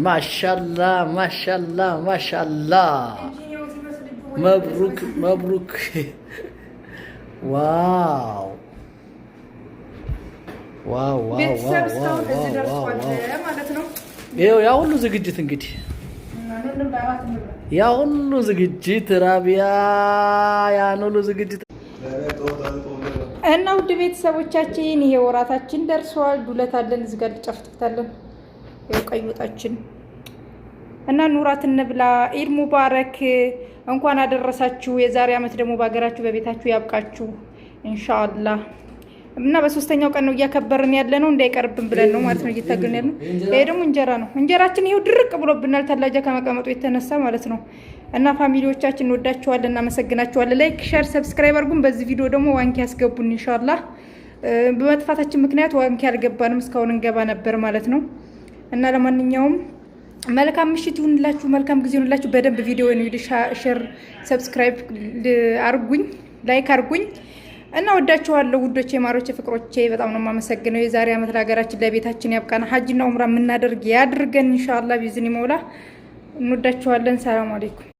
ማሻአላህ ማሻአላህ ማሻአላህ መብሩክ መብሩክ ዋው ዋው ዋው ቤተሰብ እስካሁን እዚህ ደርሷል ማለት ነው። ይኸው ያ ሁሉ ዝግጅት እንግዲህ ያ ሁሉ ዝግጅት ራቢያ ያን ሁሉ ዝግጅት እና ውድ ቤተሰቦቻችን ይሄ ወራታችን ደርሷል። ዱለት አለን እዚህ ጋር ጨፍጥፍታለን። ይሄው ቀይ ወጣችን እና ኑራት እንብላ። ኢድ ሙባረክ እንኳን አደረሳችሁ። የዛሬ አመት ደግሞ በአገራችሁ በቤታችሁ ያብቃችሁ ኢንሻአላህ። እና በሶስተኛው ቀን ነው እያከበርን ያለ ነው እንዳይቀርብን ብለን ነው ማለት ነው እየታገልን ያለ ነው። ይሄ ደግሞ እንጀራ ነው። እንጀራችን ይሄው ድርቅ ብሎብናል ተላጃ ከመቀመጡ የተነሳ ማለት ነው። እና ፋሚሊዎቻችን እንወዳችኋለን፣ እናመሰግናችኋለን። ላይክ ሼር ሰብስክራይብ አድርጉን። በዚህ ቪዲዮ ደግሞ ዋንኪ ያስገቡን ኢንሻአላህ። በመጥፋታችን ምክንያት ዋንኪ አልገባንም፣ እስካሁን እንገባ ነበር ማለት ነው። እና ለማንኛውም መልካም ምሽት ይሁንላችሁ፣ መልካም ጊዜ ይሁንላችሁ። በደንብ ቪዲዮውን ሼር ሰብስክራይብ አድርጉኝ፣ ላይክ አድርጉኝ። እና ወዳችኋለሁ ውዶቼ፣ ማሮቼ፣ ፍቅሮቼ በጣም ነው የማመሰግነው። የዛሬ አመት ለሀገራችን ለቤታችን ያብቃን። ሀጅና ኡምራ የምናደርግ ያድርገን ኢንሻአላህ ቢዝኒ መውላ። እንወዳችኋለን። ሰላም አለይኩም።